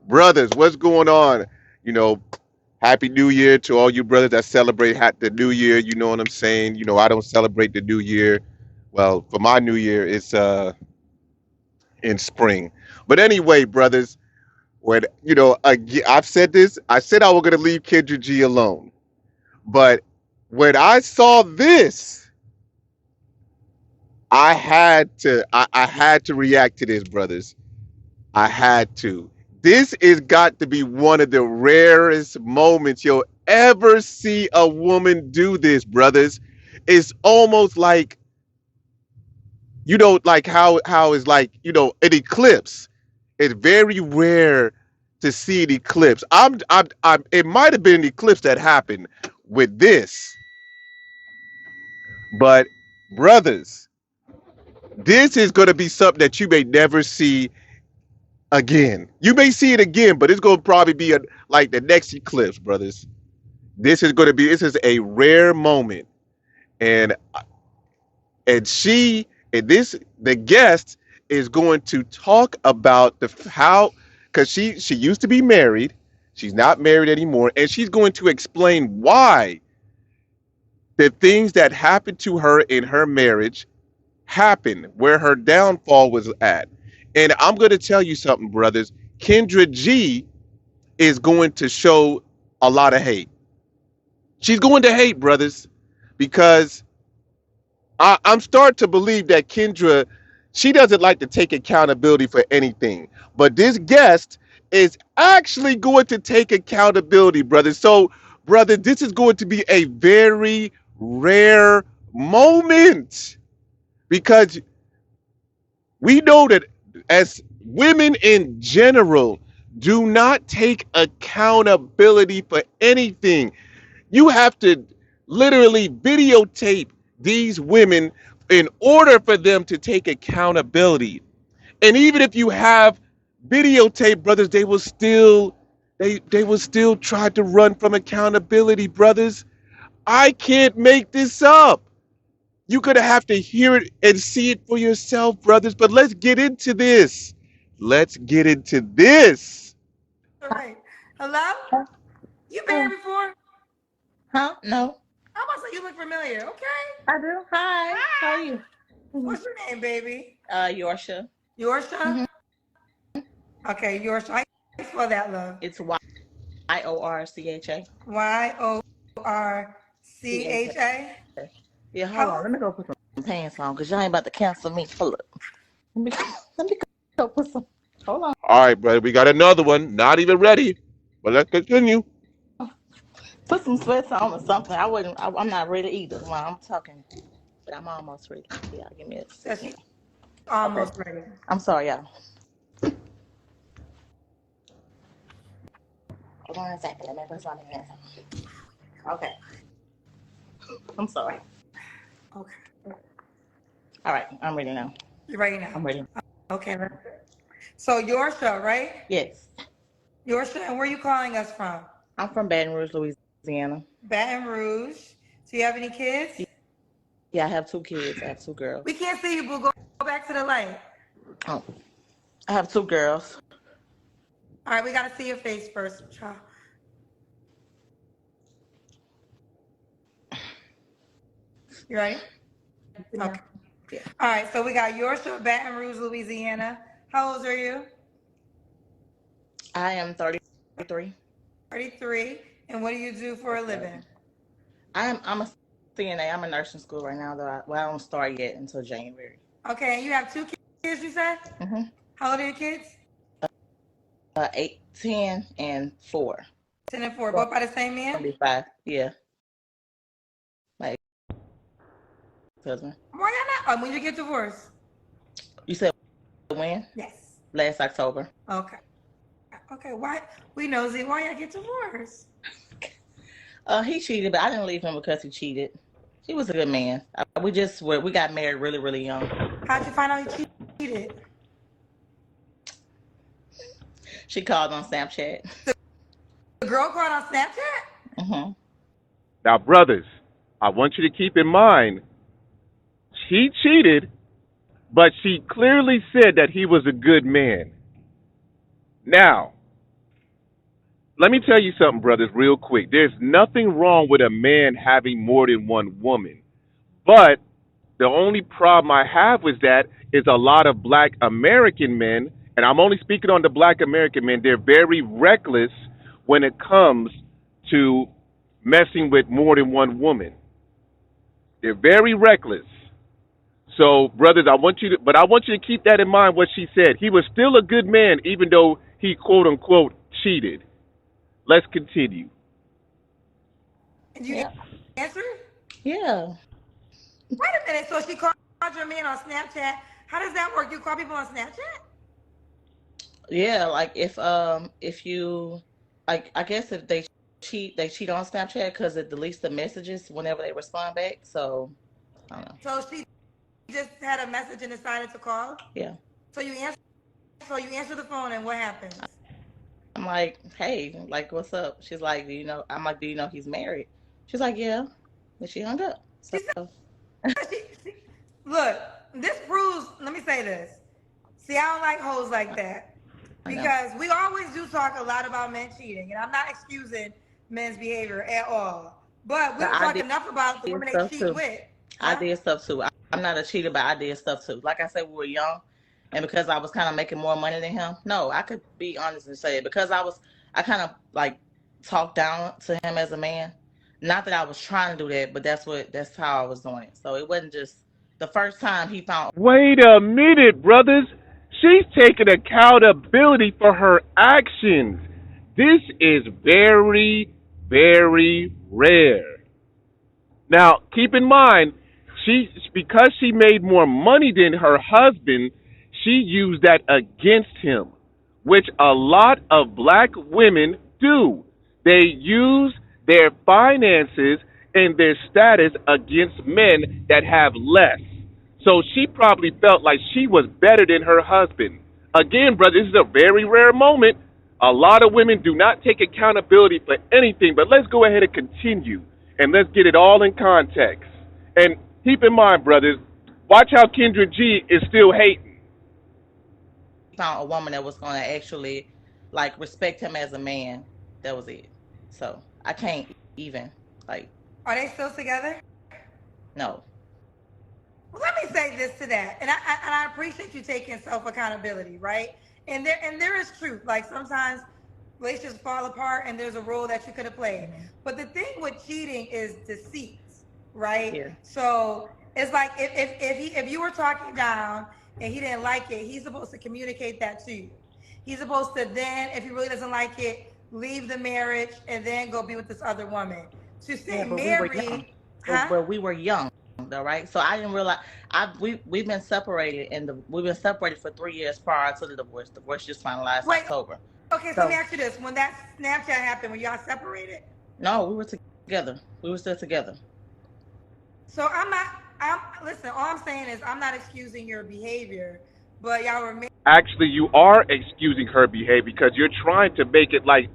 Brothers, what's going on? You know, Happy New Year to all you brothers that celebrate the New Year. You know what I'm saying? I don't celebrate the New Year. Well, for my New Year, it's in spring. But anyway, brothers, I've said this. I said I was gonna leave Kendra G alone, but when I saw this, I had to react to this, brothers. I had to. This is got to be one of the rarest moments you'll ever see a woman do this, brothers. It's almost like, like how it's like, an eclipse. It's very rare to see an eclipse. It might have been an eclipse that happened with this, but brothers, this is going to be something that you may never see again. You may see it again, but it's going to probably be like the next eclipse, brothers. This is a rare moment, and the guest is going to talk about the how, because she used to be married, she's not married anymore, and she's going to explain why the things that happened to her in her marriage happened, where her downfall was at. And I'm going to tell you something, brothers. Kendra G is going to show a lot of hate. She's going to hate, brothers, because I'm starting to believe that Kendra, she doesn't like to take accountability for anything. But this guest is actually going to take accountability, brother. So, brother, this is going to be a very rare moment because we know that as women in general do not take accountability for anything. You have to literally videotape these women in order for them to take accountability. And even if you have videotape, brothers, they will still try to run from accountability, brothers. I can't make this up. You're gonna have to hear it and see it for yourself, brothers. But let's get into this. Let's get into this. All right. Hello? You been here Oh, before? huh? No, I must say you look familiar. Okay. I do. Hi. How are Hi. you? Mhm. What's your name, baby? Yorsha. Yorsha? Hmm. Okay, Yorsha. How you spell that, love? It's Yorcha. CHA. Yorcha? Yeah, hold on. How Let me go put some pants on because y'all ain't about to cancel me. Hold up. Let me let me go put some. Hold on. All right, brother. We got another one. Not even ready. But let's continue. Put some sweats on or something. I'm not ready either while I'm talking, but I'm almost ready. Yeah, give me a says second. she's Okay. almost ready. I'm sorry, y'all. Hold on a second. Let me put some pants on. Okay. I'm sorry. Okay. All right. I'm ready now. You ready now? I'm ready. Okay. So Yorsha, right? Yes. Yorsha, and where are you calling us from? I'm from Baton Rouge, Louisiana. Baton Rouge. Do you have any kids? Yeah, I have two kids. I have two We girls. can't see you, boo. Go back to the light. Oh, I have two girls. All right, we gotta see your face first, child. You ready? Yeah. Okay. Yeah. All right, so we got yours from Baton Rouge, Louisiana. How old are you? I am 33. 33. And what do you do for a living? I'm a CNA. I'm in nursing school right now, though. I don't start yet until January. Okay, and you have two kids, you said? Mm-hmm. How old are your kids? 8, 10, and 4. 10 and 4, Well, both by the same man? gonna be 5. Yeah, my husband. Why y'all not? When you get divorced? You said when? Yes. Last October. Okay. Okay, why? We nosy. Why y'all get divorced? He cheated, but I didn't leave him because he cheated. He was a good man. We got married really, really young. How'd you find out he cheated? She called on Snapchat. The girl called on Snapchat? Mm-hmm. Now, brothers, I want you to keep in mind, she cheated, but she clearly said that he was a good man. Now, Let me tell you something, brothers, real quick. There's nothing wrong with a man having more than one woman. But the only problem I have with that is a lot of black American men, and I'm only speaking on the black American men, they're very reckless when it comes to messing with more than one woman. They're very reckless. So, brothers, I want you to keep that in mind. What she said, he was still a good man, even though he quote unquote cheated. Let's continue. And you Yeah. answer? Yeah. Wait a minute. So she called your man on Snapchat. How does that work? You call people on Snapchat? Yeah. Like if you like I guess if they cheat on Snapchat because it deletes the messages whenever they respond back. So I don't know. So she just had a message and decided to call. Yeah. So you answer. So you answer the phone, and what happens? I'm like, hey, like what's up? She's like, do you know? I'm like, do you know he's married? She's like, yeah. And she hung up. She So said, look, this proves. Let me say this. See, I don't like hoes like that I know. because we always do talk a lot about men cheating, and I'm not excusing men's behavior at all. But we But don't I talk did enough about the women they stuff cheat too. with, I huh? did stuff too. I'm not a cheater, but I did stuff too. Like I said, we were young, and because I was kind of making more money than him, no, I could be honest and say it because I kind of like talked down to him as a man. Not that I was trying to do that, but that's how I was doing it. So it wasn't just the first time he found. Wait a minute, brothers. She's taking accountability for her actions. This is very, very rare. Now, keep in mind, because she made more money than her husband, she used that against him, which a lot of black women do. They use their finances and their status against men that have less. So she probably felt like she was better than her husband. Again, brother, this is a very rare moment. A lot of women do not take accountability for anything, but let's go ahead and continue and let's get it all in context. And keep in mind, brothers, watch how Kendra G is still hating. Found a woman that was going to actually like respect him as a man. That was it. So I can't even like Are they still together? no. Well, let me say this to that, and I appreciate you taking self accountability, right? And there is truth. Like sometimes relationships fall apart, and there's a role that you could have played. Mhm. But the thing with cheating is deceit, right? Yeah. So it's like if you were talking down and he didn't like it, he's supposed to communicate that to you. He's supposed to then, if he really doesn't like it, leave the marriage and then go be with this other woman. To stay Yeah, but we were young. married, But, huh? but we were young though, right? So I didn't realize we've been separated and we've been separated for 3 years prior to the divorce. Divorce just finalized Wait, October. okay, so let me So ask you this. When that Snapchat happened, were y'all separated? no, we were together. We were still together. So I'm not, listen, all I'm saying is I'm not excusing your behavior, but y'all were married. Actually, you are excusing her behavior because you're trying to make it like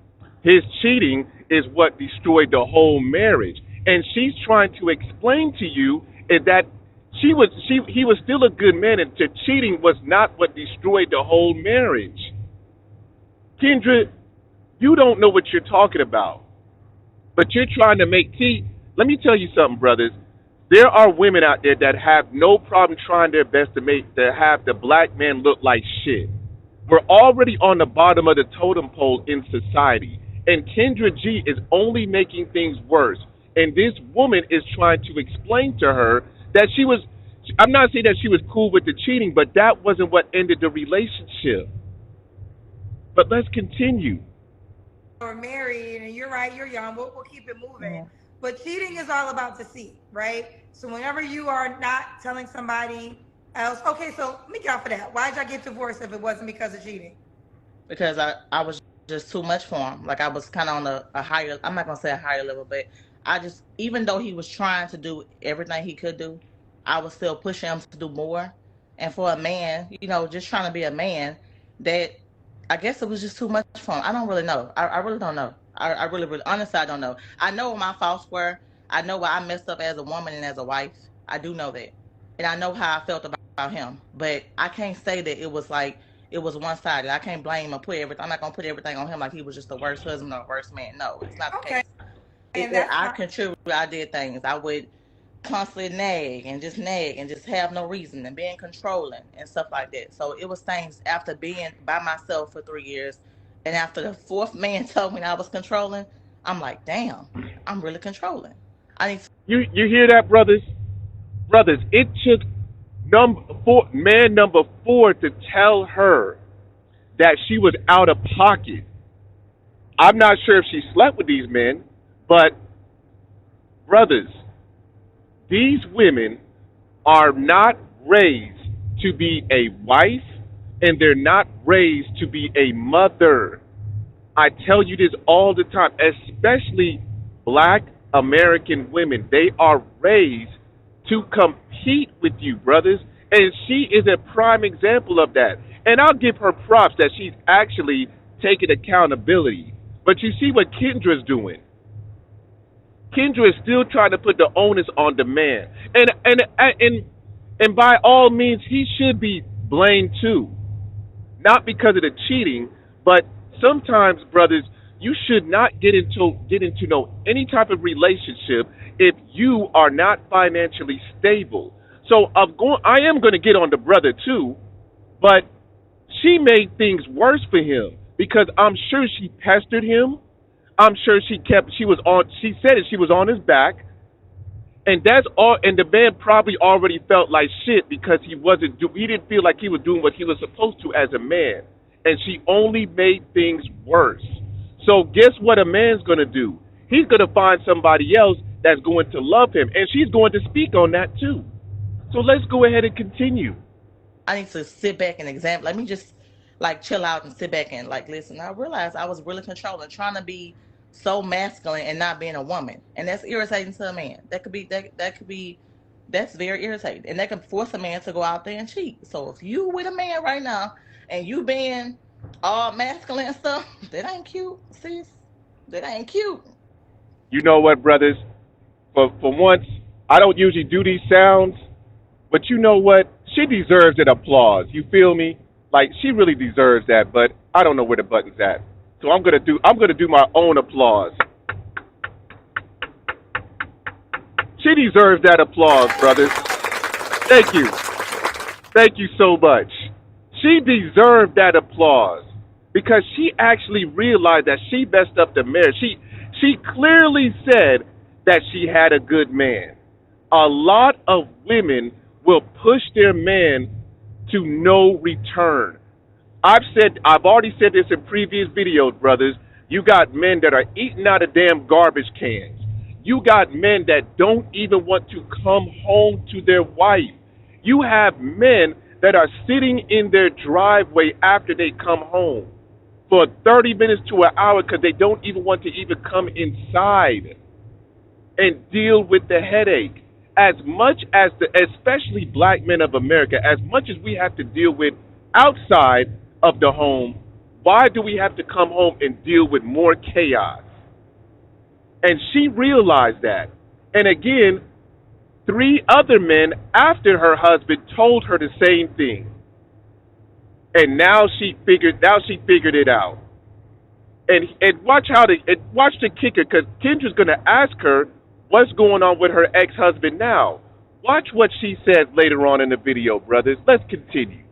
his cheating is what destroyed the whole marriage. And she's trying to explain to you is that he was still a good man and the cheating was not what destroyed the whole marriage. Kendra, you don't know what you're talking about. But you're trying to make see. Let me tell you something, brothers. There are women out there that have no problem trying their best to have the black man look like shit. We're already on the bottom of the totem pole in society, and Kendra G is only making things worse. And this woman is trying to explain to her that she was. I'm not saying that she was cool with the cheating, but that wasn't what ended the relationship. But let's continue. Or married, and you're right, you're young. We'll keep it moving. Yeah. But cheating is all about deceit, right? So whenever you are not telling somebody else, okay, so let me get off of that. Why did y'all get divorced if it wasn't because of cheating? Because I was just too much for him. Like I was kind of on a higher. I'm not gonna say a higher level, but I just even though he was trying to do everything he could do, I was still pushing him to do more. And for a man, just trying to be a man, that I guess it was just too much for him. I don't really know. I really don't know. I really, really, honestly, I don't know. I know what my faults were. I know what I messed up as a woman and as a wife. I do know that, and I know how I felt about him. But I can't say that it was like it was one sided. I can't blame him or put everything. I'm not gonna put everything on him like he was just the worst husband or the worst man. No, it's not the Okay, case. and that's I fine. contributed. I did things. I would constantly nag and just have no reason and being controlling and stuff like that. So it was things after being by myself for 3 years, and after the fourth man told me I was controlling, I'm like, damn, I'm really controlling. I need You hear that, brothers? Brothers, it took man number 4 to tell her that she was out of pocket. I'm not sure if she slept with these men, but brothers, these women are not raised to be a wife, and they're not raised to be a mother. I tell you this all the time, especially black American women. They are raised to compete with you, brothers. And she is a prime example of that. And I'll give her props that she's actually taking accountability. But you see what Kendra's doing. Kendra is still trying to put the onus on the man. And by all means, he should be blamed too. Not because of the cheating, but sometimes, brothers, you should not get into no any type of relationship if you are not financially stable. So I am going to get on the brother too, but she made things worse for him because I'm sure she pestered him. I'm sure she said it, she was on his back. And that's all. And the man probably already felt like shit because he didn't feel like he was doing what he was supposed to as a man. And she only made things worse. So guess what a man's gonna do? He's gonna find somebody else that's going to love him, and she's going to speak on that too. So let's go ahead and continue. I need to sit back and examine. Let me just like chill out and sit back and like listen. I realized I was really controlling, trying to be so masculine and not being a woman, and that's irritating to a man. That's very irritating, and that can force a man to go out there and cheat. So if you with a man right now and you being all masculine and stuff, that ain't cute, sis. That ain't cute. You know what, brothers? For once, I don't usually do these sounds, but you know what? She deserves an applause. You feel me? Like she really deserves that, but I don't know where the button's at. So I'm gonna do my own applause. She deserves that applause, brothers. Thank you. Thank you so much. She deserved that applause because she actually realized that she messed up the marriage. She clearly said that she had a good man. A lot of women will push their man to no return. I've already said this in previous videos, brothers. You got men that are eating out of damn garbage cans. You got men that don't even want to come home to their wife. You have men that are sitting in their driveway after they come home for 30 minutes to an hour because they don't even want to even come inside and deal with the headache. As much as especially black men of America, as much as we have to deal with outside of the home, why do we have to come home and deal with more chaos? And she realized that. And again, 3 other men after her husband told her the same thing. And now she figured it out. And watch the kicker, because Kendra's gonna ask her what's going on with her ex-husband now. Watch what she says later on in the video, brothers. Let's continue.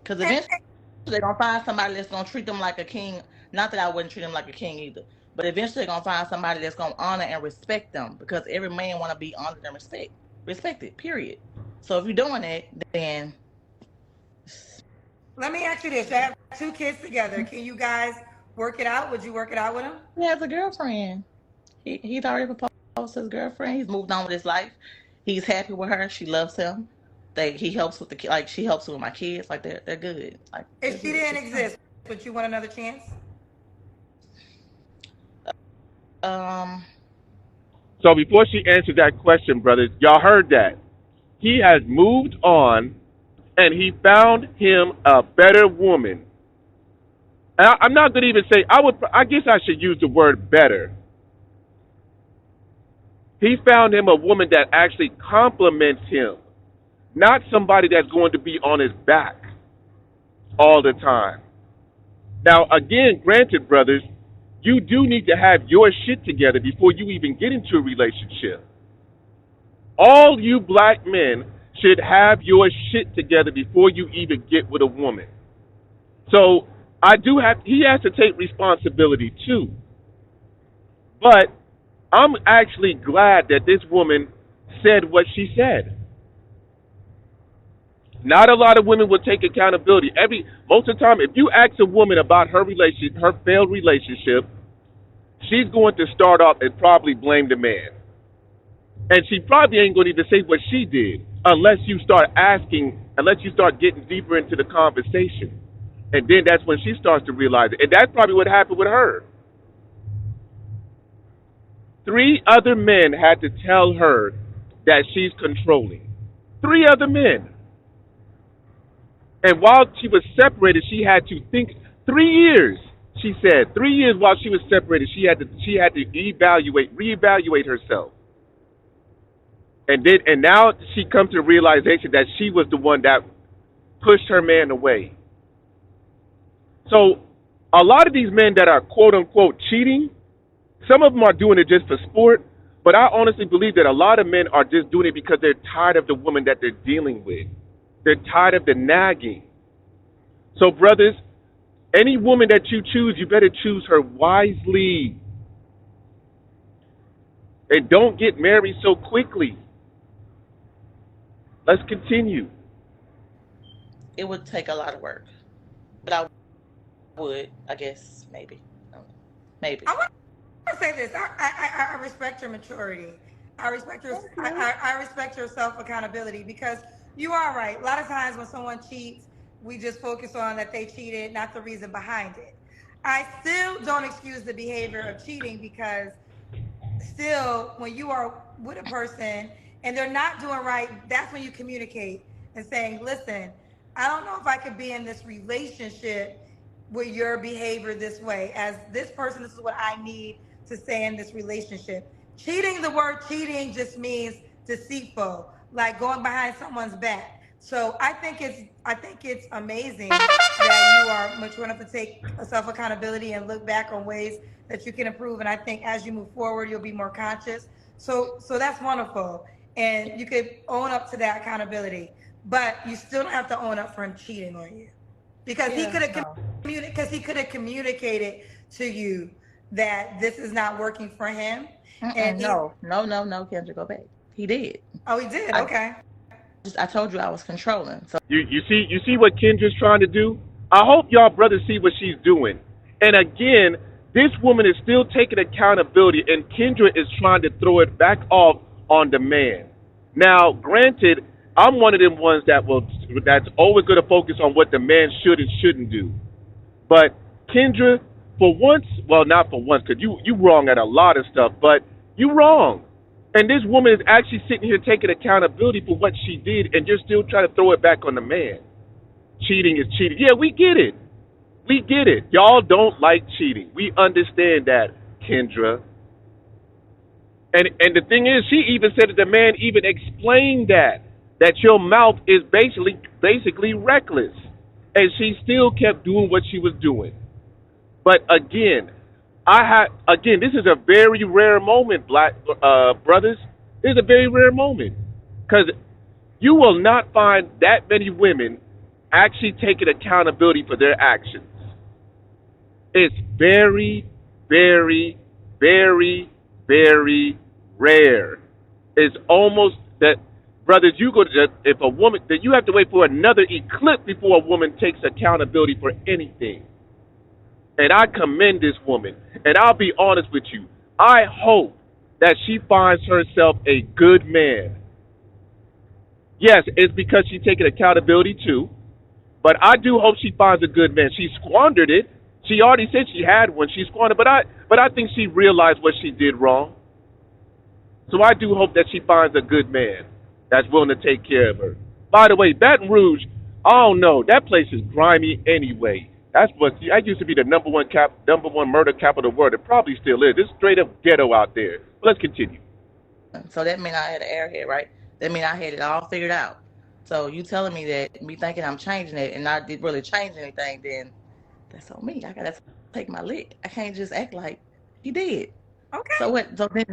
Because eventually they're gonna find somebody that's gonna treat them like a king. Not that I wouldn't treat them like a king either, but eventually they're gonna find somebody that's gonna honor and respect them. Because every man wanna be honored and respected. Period. So if you're doing it, then Let me ask you this: you have 2 kids together. Can you guys work it out? Would you work it out with him? he has a girlfriend. He's already proposed to his girlfriend. He's moved on with his life. He's happy with her. She loves him. He helps with like she helps with my kids. Like they're good. Like they're If she good. didn't She's fine. exist, would you want another chance? Um, So before she answered that question, brothers, y'all heard that. He has moved on and he found him a better woman. And I'm not going to even say, I guess I should use the word better. He found him a woman that actually compliments him, not somebody that's going to be on his back. all the time. Now, again, granted, brothers, you do need to have your shit together before you even get into a relationship. All you black men should have your shit together before you even get with a woman. So he has to take responsibility too. But I'm actually glad that this woman said what she said. Not a lot of women will take accountability. Most of the time, if you ask a woman about her failed relationship, she's going to start off and probably blame the man. And she probably ain't going to even say what she did unless you start getting deeper into the conversation. And then that's when she starts to realize it. And that's probably what happened with her. 3 other men had to tell her that she's controlling. 3 other men. And while she was separated, she had to think 3 years. She said 3 years while she was separated, she had to reevaluate herself. And now she comes to the realization that she was the one that pushed her man away. So a lot of these men that are quote unquote cheating, some of them are doing it just for sport, but I honestly believe that a lot of men are just doing it because they're tired of the woman that they're dealing with. They're tired of the nagging. So brothers, any woman that you choose, you better choose her wisely. And don't get married so quickly. Let's continue. It would take a lot of work, but I would, I guess, maybe. Maybe. I want to say this. I respect your maturity. I respect I respect your self accountability, because you are right. A lot of times when someone cheats, we just focus on that they cheated, not the reason behind it. I still don't excuse the behavior of cheating, because still, when you are with a person and they're not doing right, that's when you communicate and saying, listen, I don't know if I could be in this relationship with your behavior this way. As this person, this is what I need to stay in this relationship. Cheating, the word cheating just means deceitful, like going behind someone's back. So I think it's amazing that you are mature enough to take self accountability and look back on ways that you can improve. And I think as you move forward, you'll be more conscious. So that's wonderful. And you could own up to that accountability, but you still don't have to own up for him cheating on you, because he could have communicated to you that this is not working for him. And no, Kendra, go back. He did. Oh, he did. Okay. I told you I was controlling. So You see what Kendra's trying to do? I hope y'all brothers see what she's doing. And again, this woman is still taking accountability, and Kendra is trying to throw it back off on the man. Now, granted, I'm one of them ones that's always going to focus on what the man should and shouldn't do. But Kendra, for once, well, not for once, because you wrong at a lot of stuff, but you wrong. And this woman is actually sitting here taking accountability for what she did, and you're still trying to throw it back on the man. Cheating is cheating. Yeah, we get it. We get it. Y'all don't like cheating. We understand that, Kendra. And the thing is, she even said that the man even explained that your mouth is basically reckless. And she still kept doing what she was doing. But again, this is a very rare moment, black brothers. This is a very rare moment, because you will not find that many women actually taking accountability for their actions. It's very, very, very, very rare. It's almost that, brothers, if a woman, that you have to wait for another eclipse before a woman takes accountability for anything. And I commend this woman. And I'll be honest with you. I hope that she finds herself a good man. Yes, it's because she's taking accountability too. But I do hope she finds a good man. She squandered it. She already said she had one. She squandered, but I think she realized what she did wrong. So I do hope that she finds a good man that's willing to take care of her. By the way, Baton Rouge, I don't know. That place is grimy anyway. That used to be the number one murder capital of the world. It probably still is. It's straight up ghetto out there. But let's continue. that meant I had an airhead, right? That meant I had it all figured out. So you telling me that, me thinking I'm changing it and not did really change anything, then that's on me. I gotta take my lick. I can't just act like he did. Okay. So what? So then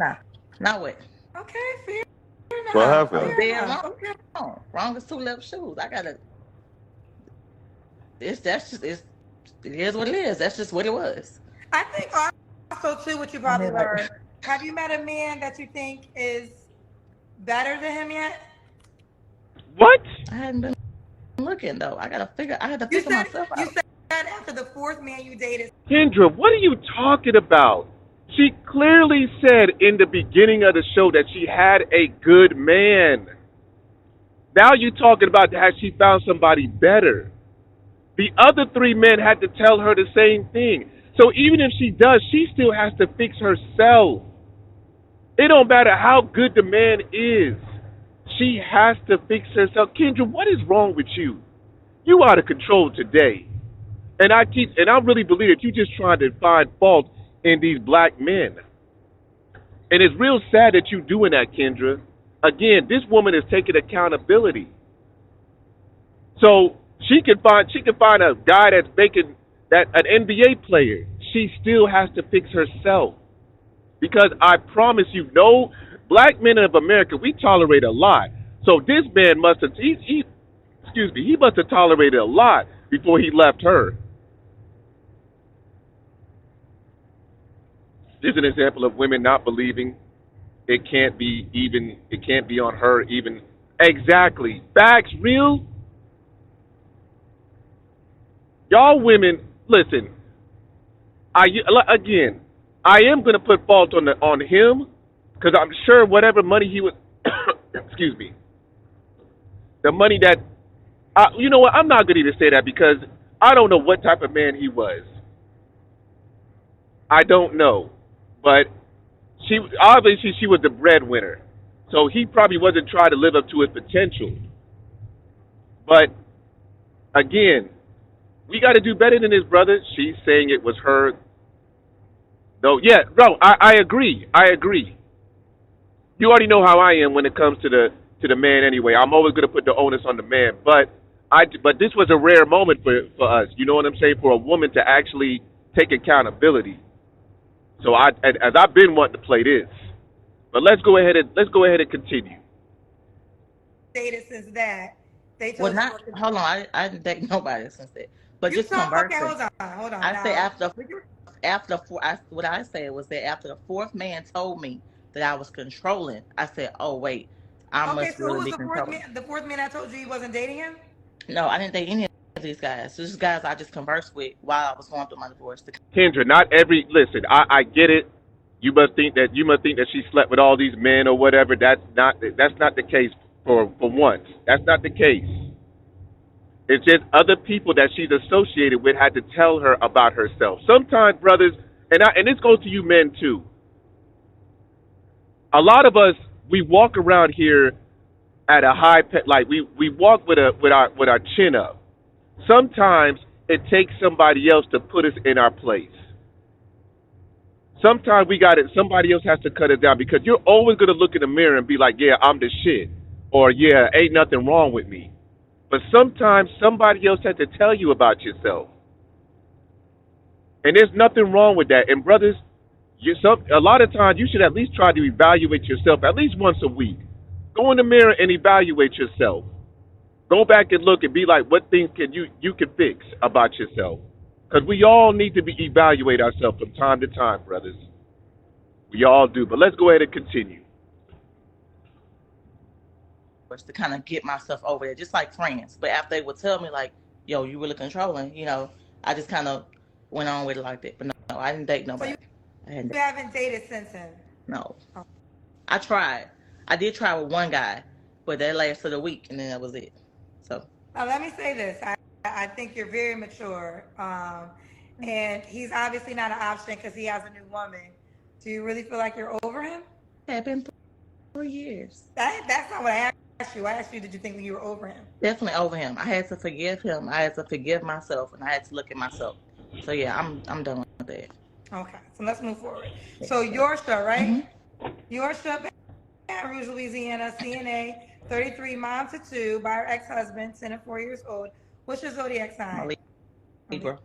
now what? Okay. Fair What enough. I was happened? Fair dead enough. wrong. Okay. Wrong as two left shoes. I gotta. That's just it is what it is. That's just what it was. I think also too, what you I probably mean, like, learned. Have you met a man that you think is better than him yet? What? I hadn't been looking though. I had to You figure said myself you out. said after the fourth man you dated. Kendra, what are you talking about? She clearly said in the beginning of the show that she had a good man. Now you talking about how she found somebody better. The other three men had to tell her the same thing. So even if she does, she still has to fix herself. It don't matter how good the man is. She has to fix herself. Kendra, what is wrong with you? You out of control today. And I really believe that you're just trying to find fault in these black men. And it's real sad that you're doing that, Kendra. Again, this woman is taking accountability. So she can find a guy that's making that an NBA player. She still has to fix herself. Because I promise you, no black men of America, we tolerate a lot. So this man must have he must have tolerated a lot before he left her. This is an example of women not believing it can't be on her even. Exactly. Facts real. Y'all women, listen, again, I am going to put fault on him because I'm sure whatever money he was, excuse me, the money that, you know what, I'm not going to even say that because I don't know what type of man he was. I don't know. But obviously she was the breadwinner. So he probably wasn't trying to live up to his potential. But again, we got to do better than this, brother. She's saying it was her. No, yeah, no, I agree. I agree. You already know how I am when it comes to the man. Anyway, I'm always going to put the onus on the man. But this was a rare moment for us. You know what I'm saying? For a woman to actually take accountability. So as I've been wanting to play this, but let's go ahead and continue. Dated since that. They Well, told you. not hold on. I didn't date nobody since that. But You just saw. Okay, conversing. hold on. I say Now, what I said was that after the fourth man told me that I was controlling, I said, "Oh wait, I okay. must So really who's be the fourth controlling." man? The fourth man I told you wasn't dating him. No, I didn't date any of these guys. These guys I just conversed with while I was going through my divorce. Kendra, listen. I get it. You must think that she slept with all these men or whatever. That's not the case for once. That's not the case. It's just other people that she's associated with had to tell her about herself. Sometimes, brothers, and this goes to you men too. A lot of us we walk around here at a like we walk with our chin up. Sometimes it takes somebody else to put us in our place. Sometimes we got it. Somebody else has to cut it down because you're always gonna look in the mirror and be like, "Yeah, I'm the shit," or "Yeah, ain't nothing wrong with me." But sometimes somebody else has to tell you about yourself, and there's nothing wrong with that. And brothers, a lot of times you should at least try to evaluate yourself at least once a week. Go in the mirror and evaluate yourself. Go back and look and be like, what things can you can fix about yourself? Because we all need to evaluate ourselves from time to time, brothers. We all do. But let's go ahead and continue. To kind of get myself over there, just like friends. But after they would tell me like, "Yo, you really controlling," I just kind of went on with it like that. But no, I didn't date So you nobody. I hadn't. haven't dated since then. No, Oh. I tried. I did try with one guy, but that lasted a week, and then that was it. So Now let me say this. I think you're very mature, and he's obviously not an option because he has a new woman. Do you really feel like you're over him? it had been 3 years. That's not what I asked you. I asked you, did you think that you were over him? Definitely over him. I had to forgive him. I had to forgive myself, and I had to look at myself. So yeah, I'm done with that. Okay, so let's move forward. So your show, right? Mm-hmm. Your show, Baton Rouge, Louisiana, CNA, 33, mom to two by her ex-husband, 10 and 4 years old. What's your zodiac I'm a sign? Libra.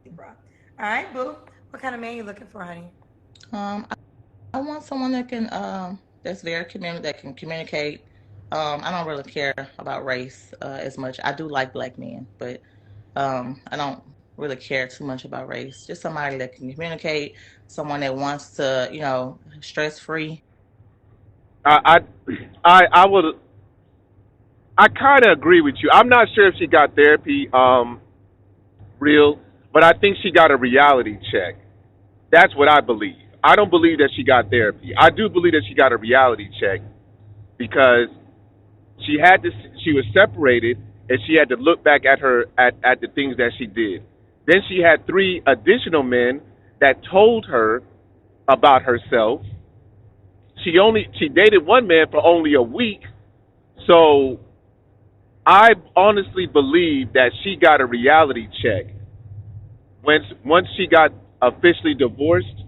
Libra. All right, boo. What kind of man you looking for, honey? I want someone that can that's very that can communicate. I don't really care about race as much. I do like black men, but I don't really care too much about race. Just somebody that can communicate, someone that wants to, stress free. I I would I kind of agree with you. I'm not sure if she got therapy, real, but I think she got a reality check. That's what I believe. I don't believe that she got therapy. I do believe that she got a reality check because she had to. She was separated, and she had to look back at at the things that she did. Then she had three additional men that told her about herself. She dated one man for only a week, so I honestly believe that she got a reality check once she got officially divorced,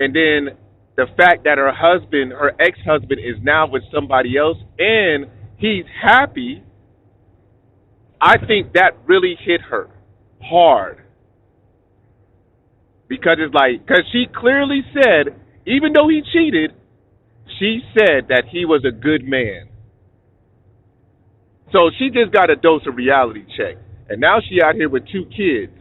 and then the fact that her ex-husband, is now with somebody else, and he's happy. I think that really hit her hard because because she clearly said, even though he cheated, she said that he was a good man. So she just got a dose of reality check, and now she out here with two kids.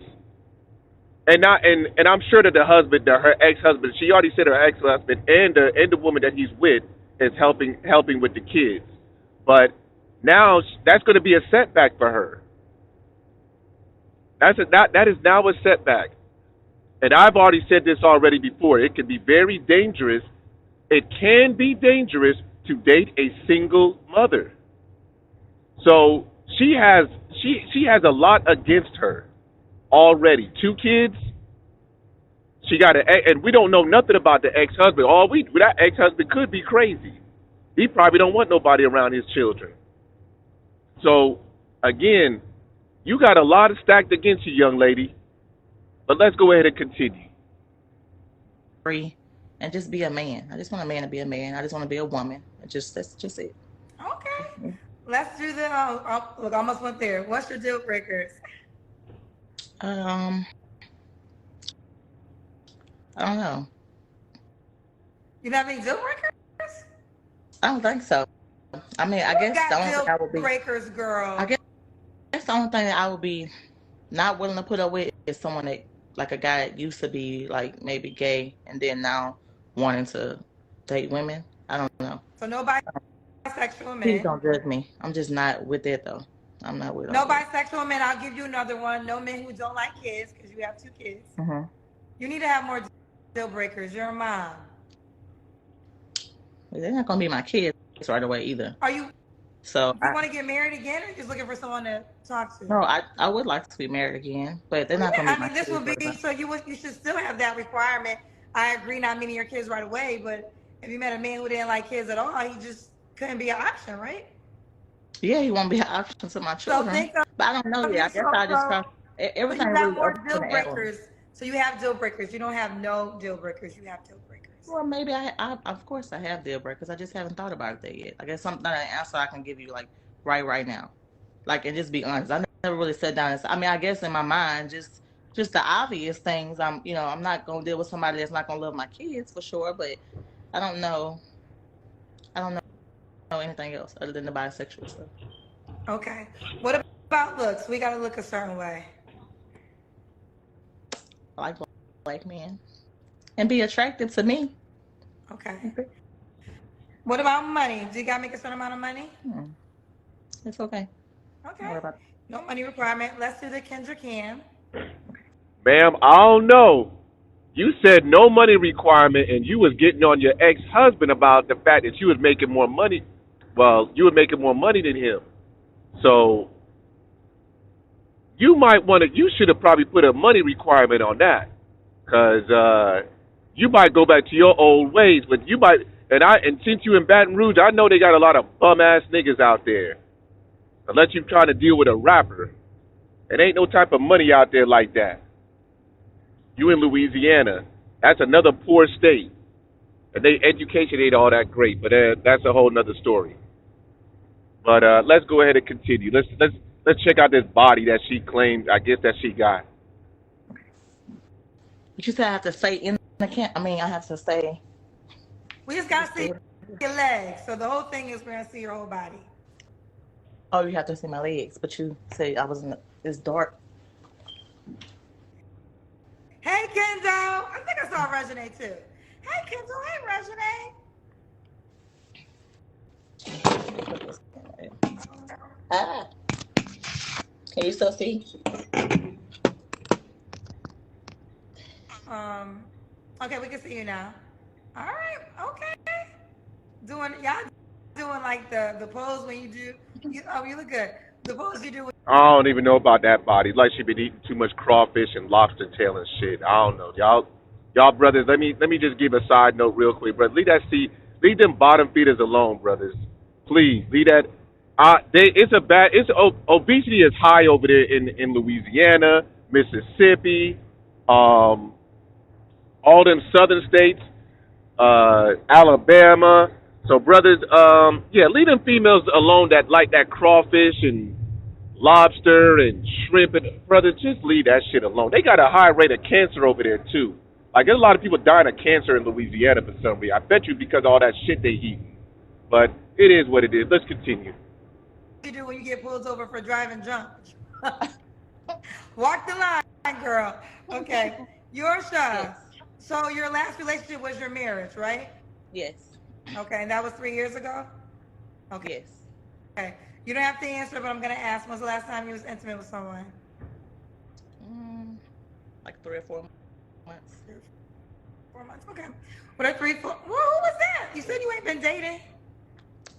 And I'm sure that her ex-husband, she already said her ex-husband and the woman that he's with is helping with the kids. But now that's going to be a setback for her. That is now a setback. And I've already said this already before. It can be very dangerous. It can be dangerous to date a single mother. So she has a lot against her already. Two kids. She got and we don't know nothing about the ex-husband. That ex-husband could be crazy. He probably don't want nobody around his children. So again, you got a lot of stacked against you, young lady. But let's go ahead and continue. Free and just be a man. I just want a man to be a man. I just want to be a woman. That's just it. Okay. Let's do the look. I almost went there. What's your deal breakers? I don't know. You not any deal breakers? I don't think so. I mean, I guess the only thing I would be breakers, girl. I guess the only thing that I would be not willing to put up with is someone that, like, a guy that used to be like maybe gay and then now wanting to date women. I don't know. So no bisexual men. Please don't judge me. I'm just not with it though. I'm not with it. No bisexual men. I'll give you another one. No men who don't like kids because you have two kids. Mm-hmm. You need to have more deal breakers. You're a mom. They're not gonna be my kids right away either. Are you? So you want to get married again, or just looking for someone to talk to? No, I would like to be married again, but they're not gonna be my kids. This would be so you should still have that requirement. I agree, not meeting your kids right away, but if you met a man who didn't like kids at all, he just couldn't be an option, right? Yeah, he won't be an option to my children. So but I don't know yet. I guess I just everything. So you have more deal breakers. So you have deal breakers. You don't have no deal breakers. You have deal breakers. Well, maybe I of course I have deal breakers. I just haven't thought about it yet. I guess something an answer I can give you like right now, like, and just be honest. I never really sat down and I mean, I guess in my mind, just the obvious things. I'm not gonna deal with somebody that's not gonna love my kids for sure, but I don't know anything else other than the bisexual stuff. Okay. What about looks? We gotta look a certain way. I like black men and be attractive to me. Okay. What about money? Do you gotta make a certain amount of money? It's okay. Okay. No money requirement. Let's do the Kendra Cam. Ma'am, I don't know. You said no money requirement, and you was getting on your ex-husband about the fact that you was making more money. Well, you were making more money than him. So you should have probably put a money requirement on that, because you might go back to your old ways. But you might, and since you in Baton Rouge, I know they got a lot of bum ass niggas out there. Unless you're trying to deal with a rapper, it ain't no type of money out there like that. You in Louisiana, that's another poor state, and education ain't all that great. But that's a whole nother story. But let's go ahead and continue. Let's check out this body that she claimed. I guess that she got. But you said I have to stay in the camp. I mean, I have to stay. We just gotta see your legs. So the whole thing is we're gonna see your whole body. Oh, you have to see my legs. But you say I was in. It's dark. Hey Kenzo, I think I saw Regine too. Hey Kenzo, hey Regine. Ah, can you still see? Okay, we can see you now. All right, okay. Y'all doing like the pose when you do. You look good. The pose you do. I don't even know about that body. Like she been eating too much crawfish and lobster tail and shit. I don't know, y'all brothers. Let me just give a side note real quick, brother. Leave them bottom feeders alone, brothers. Please leave that. Obesity is high over there in Louisiana, Mississippi, all them southern states, Alabama. So brothers, yeah, leave them females alone that like that crawfish and lobster and shrimp and brothers, just leave that shit alone. They got a high rate of cancer over there too. Like there's a lot of people dying of cancer in Louisiana for some reason. I bet you because of all that shit they eat. But it is what it is. Let's continue. You do when you get pulled over for driving drunk. Walk the line, girl. Okay, Yorsha. Yes. So your last relationship was your marriage, right? Yes. Okay, and that was 3 years ago? Okay. Yes. Okay. You don't have to answer, but I'm gonna ask, when's the last time you was intimate with someone? Like 3 or 4 months. 4 months. Okay. What are 3, 4? Well, who was that? You said you ain't been dating.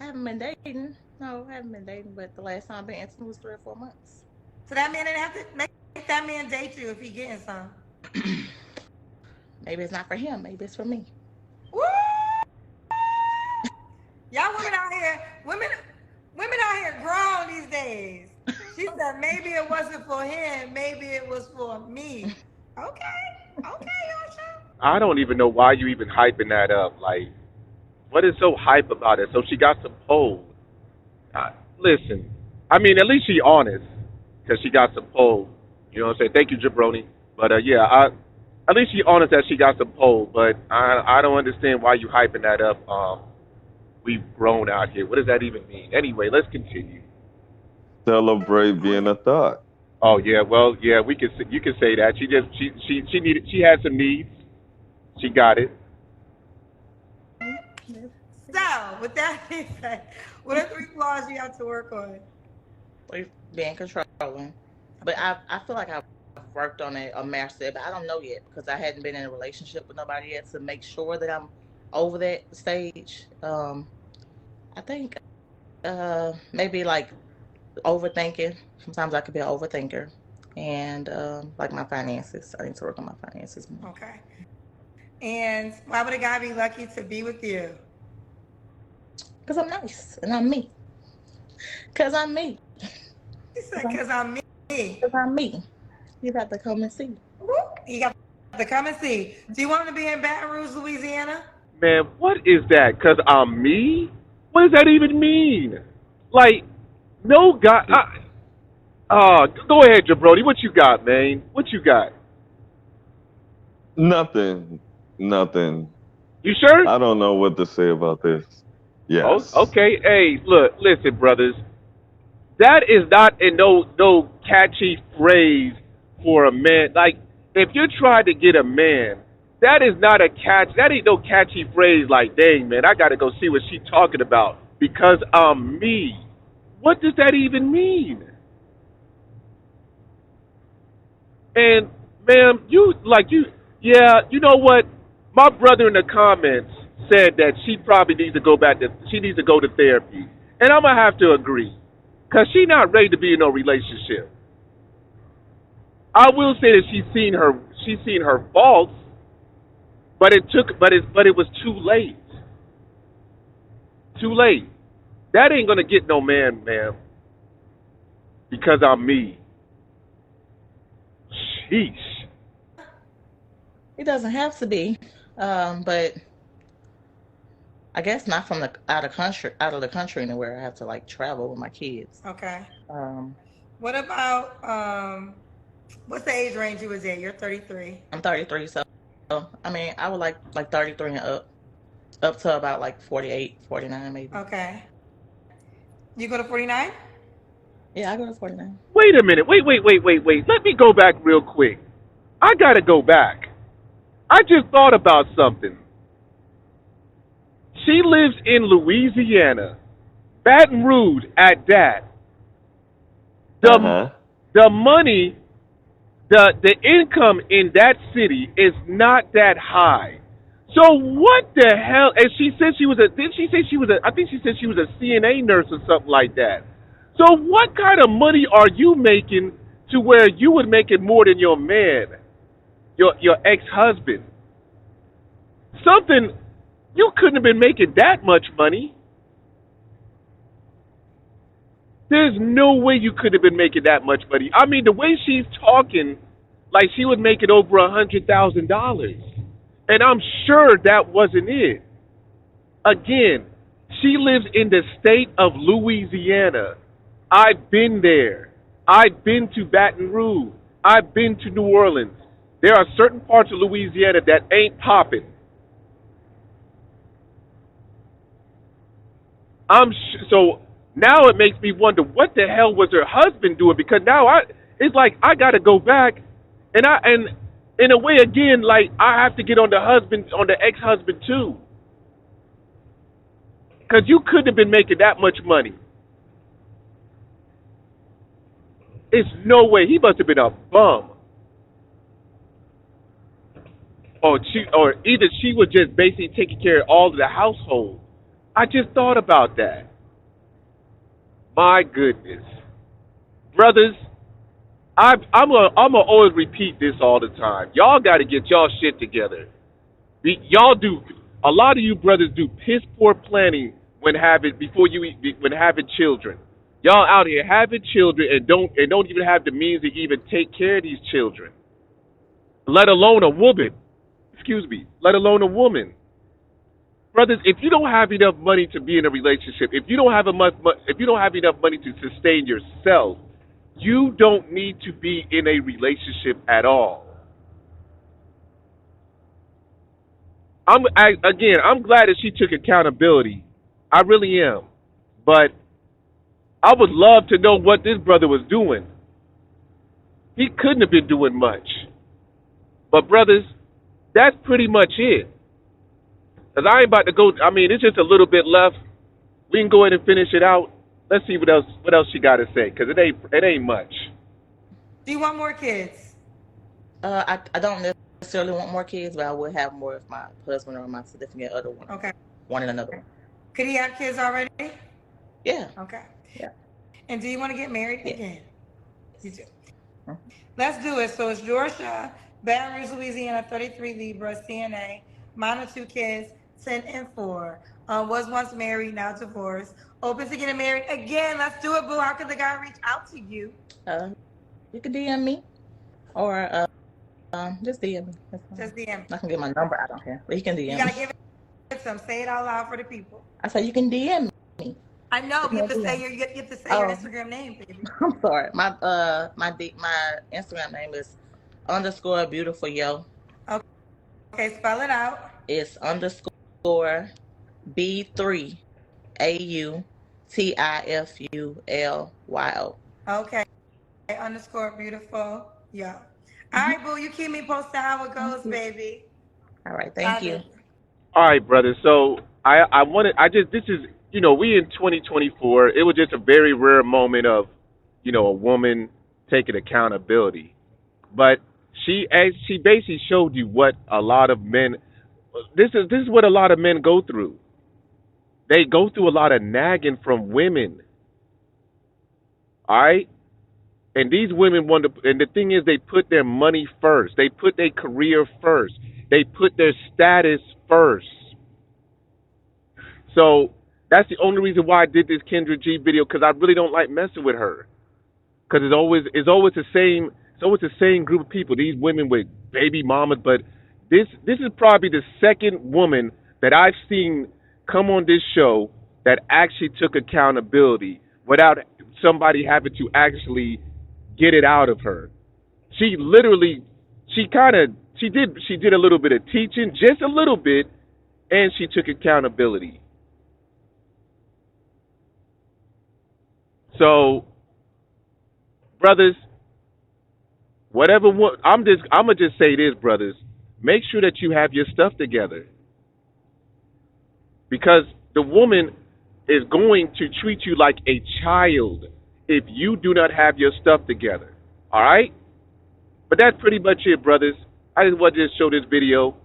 I haven't been dating. No, I haven't been dating, but the last time I've been intimate was 3 or 4 months. So that man didn't have to make that man date you if he getting some. Maybe it's not for him. Maybe it's for me. Woo! Y'all women out here grown these days. She said maybe it wasn't for him, maybe it was for me. Okay, Yosha. I don't even know why you even hyping that up. Like, what is so hype about it? So she got some polls. Listen, I mean, at least she honest because she got some polls. You know what I'm saying? Thank you, Jabroni. But yeah, at least she honest that she got some polls. But I don't understand why you hyping that up. We've grown out here. What does that even mean? Anyway, let's continue. Celebrate being a thought. Oh yeah, well yeah, you can say that. She had some needs. She got it. So, with that being said, what are 3 flaws you have to work on? Being controlling. But I feel like I've worked on it or mastered it, but I don't know yet because I hadn't been in a relationship with nobody yet to make sure that I'm over that stage. I think maybe like overthinking. Sometimes I could be an overthinker. And like my finances. I need to work on my finances more. Okay. And why would a guy be lucky to be with you? Because I'm nice and I'm me. Because I'm me. He said, because I'm me. Because I'm me. You got to come and see. You got to come and see. Do you want him to be in Baton Rouge, Louisiana? Man, what is that? Because I'm me? What does that even mean? Like, no guy. Go ahead, Jabroni. What you got, man? What you got? Nothing. You sure? I don't know what to say about this. Yes. Oh, okay. Hey, look, listen, brothers. That is not a no catchy phrase for a man. Like, if you're trying to get a man, that is not a catch. That ain't no catchy phrase. Like, dang, man, I got to go see what she's talking about because I'm me. What does that even mean? And, ma'am, yeah, you know what? My brother in the comments said that she probably needs to go to therapy. And I'm going to have to agree. Because she's not ready to be in no relationship. I will say that she's seen her faults, but it was too late. Too late. That ain't going to get no man, ma'am. Because I'm me. Sheesh. It doesn't have to be, but I guess not from the out of the country anywhere. I have to like travel with my kids. Okay. Um, What about what's the age range you was in? You're 33. I'm 33, so I mean, I would like 33 and up to about like 48, 49 maybe. Okay. You go to 49? Yeah, I go to 49. Wait a minute. Wait. Let me go back real quick. I gotta go back. I just thought about something. She lives in Louisiana, Baton Rouge at that. Uh-huh. The money, the income in that city is not that high. So what the hell? And she said she was a. Didn't she say she was a? I think she said she was a CNA nurse or something like that. So what kind of money are you making to where you would make it more than your man, your ex-husband? Something you couldn't have been making that much money. There's no way you could have been making that much money. I mean, the way she's talking, like she would make it over $100,000, and I'm sure that wasn't it. Again, she lives in the state of Louisiana. I've been there. I've been to Baton Rouge. I've been to New Orleans. There are certain parts of Louisiana that ain't popping. So now it makes me wonder what the hell was her husband doing, because now it's like I got to go back and in a way again, like I have to get on the ex-husband too, because you couldn't have been making that much money. It's no way. He must have been a bum, or either she was just basically taking care of all of the household. I just thought about that. My goodness, brothers, I'm gonna always repeat this all the time. Y'all got to get y'all shit together. Y'all do. A lot of you brothers do piss poor planning when having children. Y'all out here having children and don't even have the means to even take care of these children. Let alone a woman. Let alone a woman. Brothers, if you don't have enough money to be in a relationship, if you don't have enough money to sustain yourself, you don't need to be in a relationship at all. I'm glad that she took accountability. I really am. But I would love to know what this brother was doing. He couldn't have been doing much. But brothers, that's pretty much it. Because I ain't about to go, I mean, it's just a little bit left. We can go ahead and finish it out. Let's see what else she got to say, because it ain't much. Do you want more kids? I don't necessarily want more kids, but I would have more if my husband or my significant other wanted another one. Could he have kids already? Yeah. Okay. Yeah. And do you want to get married again? You do. Mm-hmm. Let's do it. So it's Georgia, Baton Rouge, Louisiana, 33 Libra, CNA, mine are 2 kids, 10 and 4. Was once married, now divorced. Open to getting married again. Let's do it, boo. How can the guy reach out to you? You can DM me, or just DM me. Just DM. I can get my number. I don't care, but he can DM me. You gotta give it to him. Say it out loud for the people. I said you can DM me. I know. You have to say your Instagram name, baby. I'm sorry. My Instagram name is _beautiful Okay, spell it out. It's _B3 AUTIFULYO. Okay. _beautiful. Yeah. All right, boo. You keep me posted how it goes, baby. All right. Thank you. All right, brother. So this is, we in 2024. It was just a very rare moment of, a woman taking accountability. But she basically showed you what a lot of men, this is what a lot of men go through. They go through a lot of nagging from women. All right? And these women and the thing is, they put their money first. They put their career first. They put their status first. So that's the only reason why I did this Kendra G video, because I really don't like messing with her. Because it's always the same group of people. These women with baby mamas, but this is probably the second woman that I've seen come on this show that actually took accountability without somebody having to actually get it out of her. She literally, she did a little bit of teaching, just a little bit, and she took accountability. So, brothers, I'm gonna just say this, brothers. Make sure that you have your stuff together, because the woman is going to treat you like a child if you do not have your stuff together. All right? But that's pretty much it, brothers. I just wanted to show this video.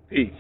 Peace.